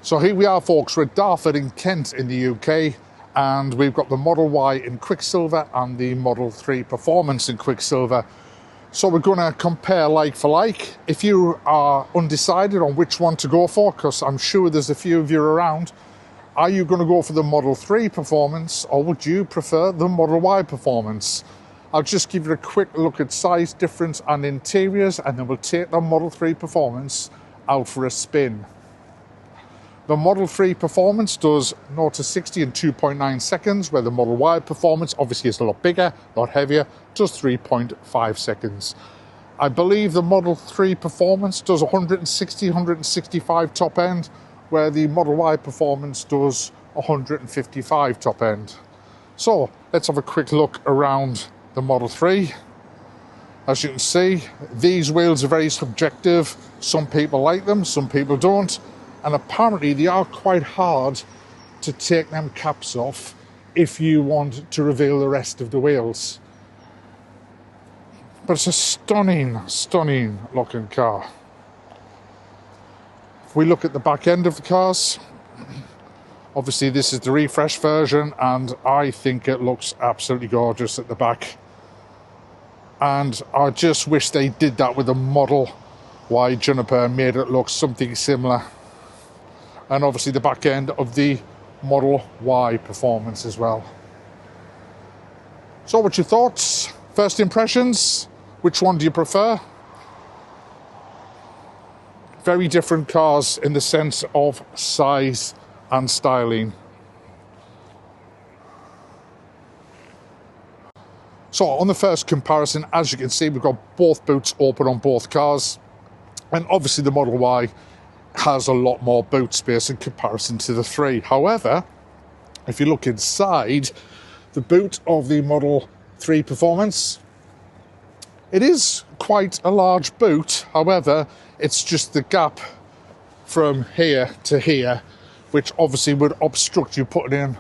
So here we are, folks, we're at Dartford in Kent in the UK, and we've got the Model Y in Quicksilver and the Model 3 Performance in Quicksilver. So we're going to compare like for like. If you are undecided on which one to go for, because I'm sure there's a few of you around, are you going to go for the Model 3 Performance, or would you prefer the Model Y Performance? I'll just give you a quick look at size difference and interiors, and then we'll take the Model 3 Performance out for a spin. The Model 3 Performance does 0 to 60 in 2.9 seconds, where the Model Y Performance obviously is a lot bigger, a lot heavier, does 3.5 seconds. I believe the Model 3 Performance does 160, 165 top end, where the Model Y Performance does 155 top end. So let's have a quick look around the Model 3. As you can see, these wheels are very subjective. Some people like them, some people don't. And apparently they are quite hard to take them caps off if you want to reveal the rest of the wheels. But it's a stunning, stunning looking car. If we look at the back end of the cars, obviously this is the refresh version, and I think it looks absolutely gorgeous at the back. And I just wish they did that with the Model Y Juniper and made it look something similar. And obviously the back end of the Model Y Performance as well. So what's your thoughts? First impressions? Which one do you prefer? Very different cars in the sense of size and styling. So on the first comparison, as you can see, we've got both boots open on both cars. And obviously the Model Y has a lot more boot space in comparison to the 3. However, if you look inside the boot of the Model 3 Performance, it is quite a large boot. However, it's just the gap from here to here, which obviously would obstruct you putting in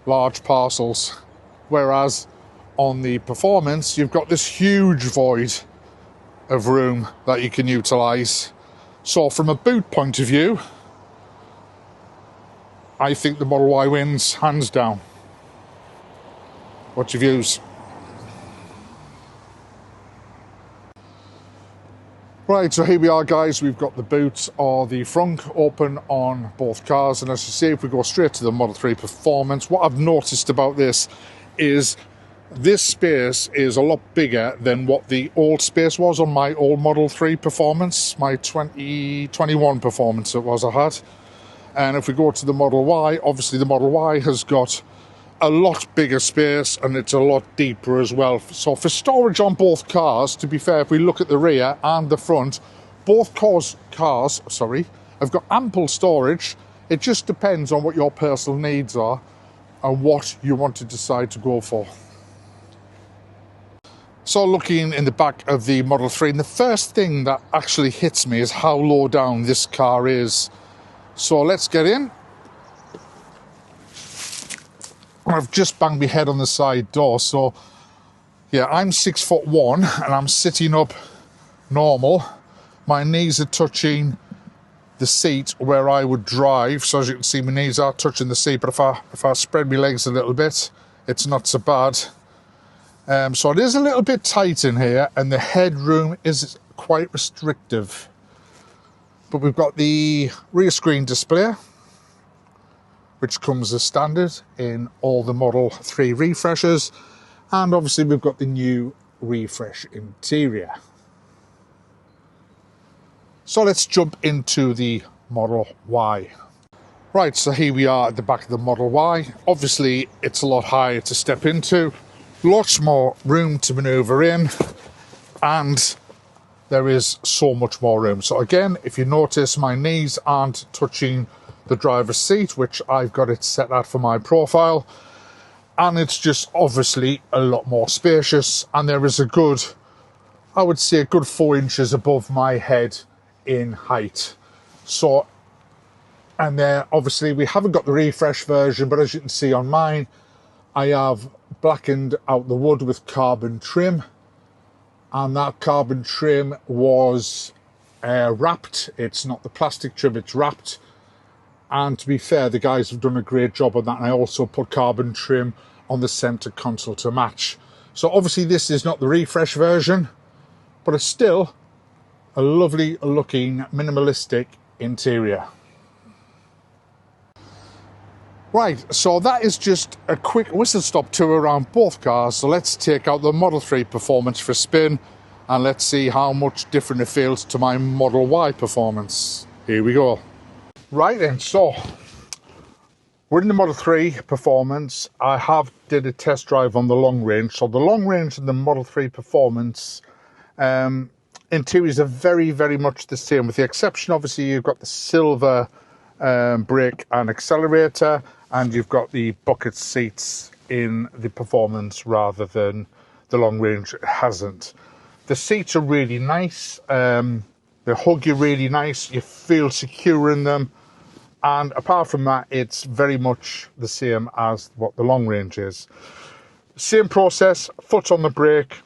large parcels. Whereas on the Performance, you've got this huge void of room that you can utilise. So from a boot point of view, I think the Model Y wins, hands down. What's your views? Right, so here we are, guys. We've got the boot or the frunk open on both cars. And as you see, if we go straight to the Model 3 Performance, what I've noticed about this is this space is a lot bigger than what the old space was on my old Model 3 Performance, my 2021 Performance it was I had. And if we go to the Model Y, obviously the Model Y has got a lot bigger space and it's a lot deeper as well. So for storage on both cars, to be fair, if we look at the rear and the front, both cars have got ample storage. It just depends on what your personal needs are and what you want to decide to go for. So looking in the back of the Model 3, and the first thing that actually hits me is how low down this car is. So let's get in. I've just banged my head on the side door. So yeah, I'm 6'1" and I'm sitting up normal. My knees are touching the seat where I would drive. So as you can see, my knees are touching the seat, but if I spread my legs a little bit, it's not so bad. So it is a little bit tight in here, and the headroom is quite restrictive. But we've got the rear screen display, which comes as standard in all the Model 3 refreshers. And obviously we've got the new refresh interior. So let's jump into the Model Y. Right, so here we are at the back of the Model Y. Obviously it's a lot higher to step into. Lots more room to manoeuvre in, and there is so much more room. So again, if you notice, my knees aren't touching the driver's seat, which I've got it set at for my profile, and it's just obviously a lot more spacious, and there is a good, I would say a good 4 inches above my head in height. So, and there obviously we haven't got the refresh version, but as you can see on mine, I have blackened out the wood with carbon trim, and that carbon trim was wrapped. It's not the plastic trim, it's wrapped, And to be fair, the guys have done a great job on that. And I also put carbon trim on the centre console to match. So obviously this is not the refresh version, but it's still a lovely looking minimalistic interior. Right, so that is just a quick whistle-stop tour around both cars. So let's take out the Model 3 Performance for a spin and let's see how much different it feels to my Model Y Performance. Here we go. Right then, so we're in the Model 3 Performance. I have did a test drive on the long range. So the long range and the Model 3 Performance interiors are very, very much the same, with the exception, obviously, you've got the silver brake and accelerator, and you've got the bucket seats in the Performance rather than the long range. It hasn't. The seats are really nice. They hug you really nice. You feel secure in them. And apart from that, it's very much the same as what the long range is. Same process, foot on the brake.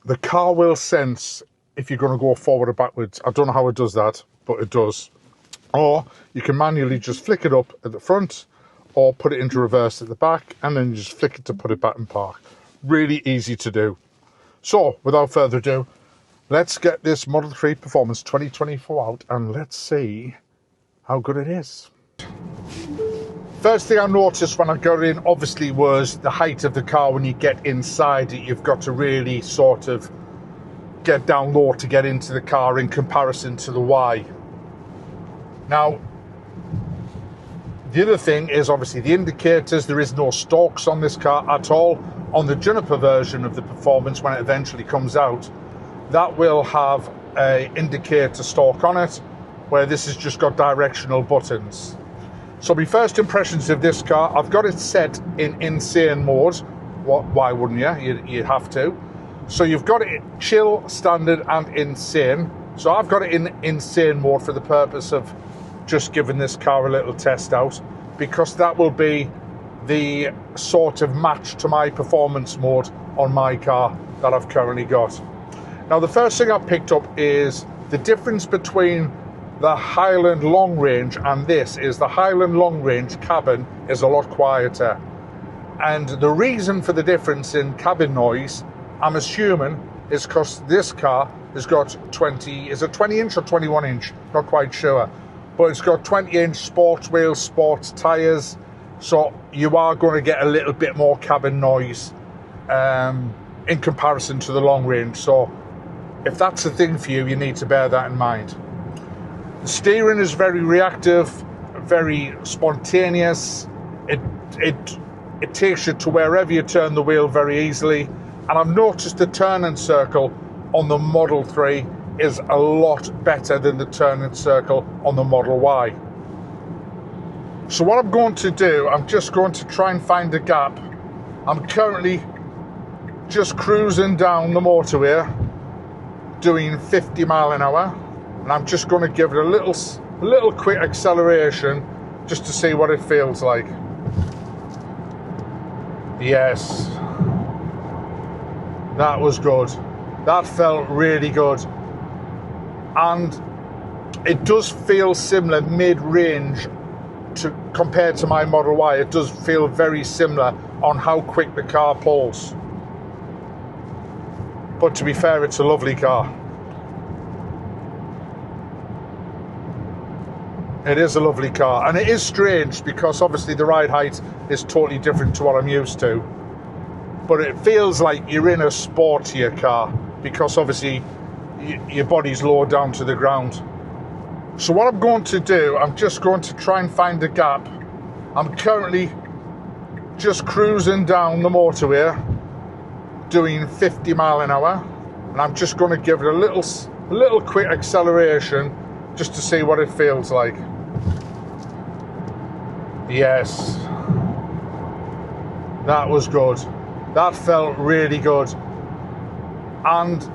The car will sense if you're going to go forward or backwards. I don't know how it does that, but it does. Or you can manually just flick it up at the front or put it into reverse at the back, and then you just flick it to put it back in park. Really easy to do. So, without further ado, let's get this Model 3 Performance 2024 out and let's see how good it is. First thing I noticed when I got in, obviously, was the height of the car. When you get inside it, you've got to really sort of get down low to get into the car in comparison to the Y. Now, the other thing is obviously the indicators. There is no stalks on this car at all. On the Juniper version of the Performance, when it eventually comes out, that will have an indicator stalk on it, where this has just got directional buttons. So my first impressions of this car, I've got it set in insane mode. Why wouldn't you? You'd have to. So you've got it chill, standard and insane. So I've got it in insane mode for the purpose of just giving this car a little test out, because that will be the sort of match to my performance mode on my car that I've currently got. Now the first thing I picked up is the difference between the Highland Long Range and this is the Highland Long Range cabin is a lot quieter. And the reason for the difference in cabin noise, I'm assuming, is because this car has got 20 inch or 21 inch? Not quite sure. But it's got 20 inch sports wheels, sports tyres. So you are going to get a little bit more cabin noise in comparison to the long range. So if that's a thing for you, you need to bear that in mind. The steering is very reactive, very spontaneous. It takes you to wherever you turn the wheel very easily. And I've noticed the turning circle on the Model 3 is a lot better than the turning circle on the Model Y. So what I'm going to do, I'm just going to try and find a gap. I'm currently just cruising down the motorway, doing 50 mile an hour. And I'm just going to give it a little quick acceleration just to see what it feels like. Yes. That was good. That felt really good. And it does feel similar mid-range compared to my Model Y. It does feel very similar on how quick the car pulls. But to be fair, it's a lovely car. It is a lovely car, and it is strange because obviously the ride height is totally different to what I'm used to. But it feels like you're in a sportier car because obviously your body's lower down to the ground. So what I'm going to do, I'm just going to try and find a gap. I'm currently just cruising down the motorway, doing 50 mile an hour, and I'm just going to give it a little quick acceleration just to see what it feels like. Yes, that was good. That felt really good. And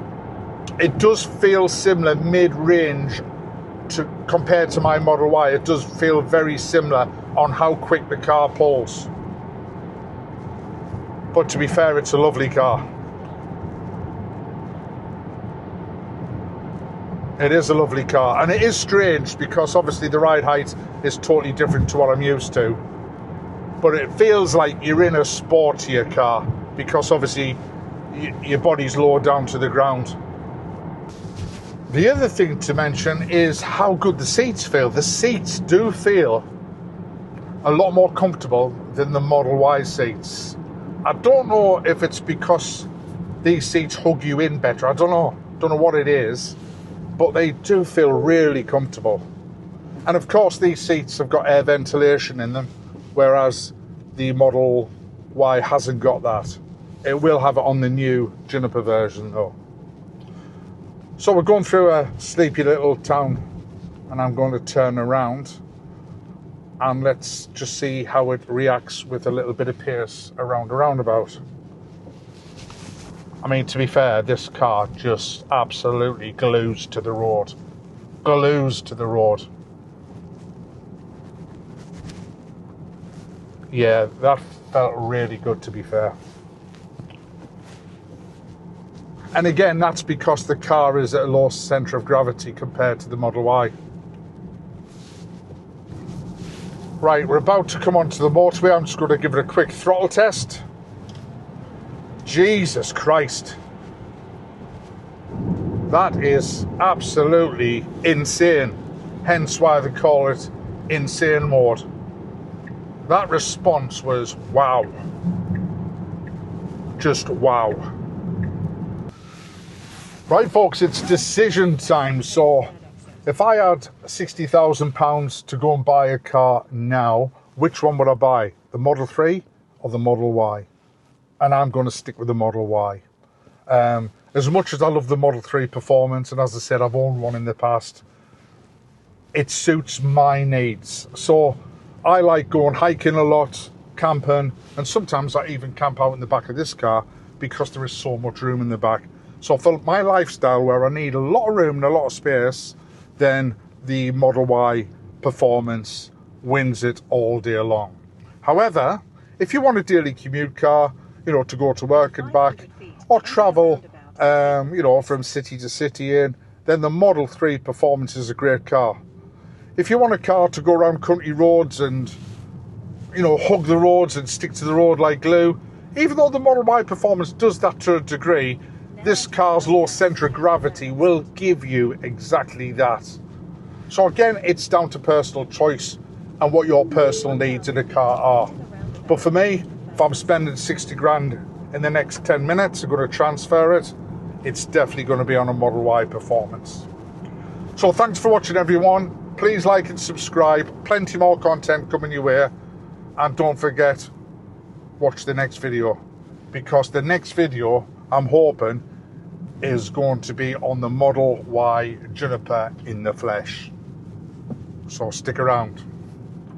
it does feel similar mid-range compared to my Model Y. It does feel very similar on how quick the car pulls. But to be fair, it's a lovely car. It is a lovely car, and it is strange because obviously the ride height is totally different to what I'm used to, but it feels like you're in a sportier car because obviously your body's lower down to the ground. The other thing to mention is how good the seats feel. The seats do feel a lot more comfortable than the Model Y seats. I don't know if it's because these seats hug you in better. I don't know what it is, but they do feel really comfortable. And of course these seats have got air ventilation in them, whereas the Model Y hasn't got that. It will have it on the new Juniper version though. So we're going through a sleepy little town, and I'm going to turn around and let's just see how it reacts with a little bit of pace around a roundabout. I mean, to be fair, this car just absolutely glues to the road. Glues to the road. Yeah, that felt really good, to be fair. And again, that's because the car is at a low centre of gravity compared to the Model Y. Right, we're about to come onto the motorway. I'm just going to give it a quick throttle test. Jesus Christ. That is absolutely insane. Hence why they call it insane mode. That response was wow. Just wow. Right folks, it's decision time. So if I had £60,000 to go and buy a car now, which one would I buy? The Model 3 or the Model Y? And I'm going to stick with the Model Y. As much as I love the Model 3 performance, and as I said, I've owned one in the past, it suits my needs. So I like going hiking a lot, camping, and sometimes I even camp out in the back of this car because there is so much room in the back. So for my lifestyle, where I need a lot of room and a lot of space, then the Model Y performance wins it all day long. However, if you want a daily commute car, you know, to go to work and back, or travel, you know, from city to city in, then the Model 3 performance is a great car. If you want a car to go around country roads and, you know, hug the roads and stick to the road like glue, even though the Model Y performance does that to a degree, this car's low centre of gravity will give you exactly that. So again, it's down to personal choice and what your personal needs in a car are. But for me, if I'm spending 60 grand in the next 10 minutes, I'm going to transfer it, it's definitely going to be on a Model Y performance. So thanks for watching everyone. Please like and subscribe. Plenty more content coming your way. And don't forget, watch the next video. Because the next video, I'm hoping, is going to be on the Model Y Juniper in the flesh. So stick around.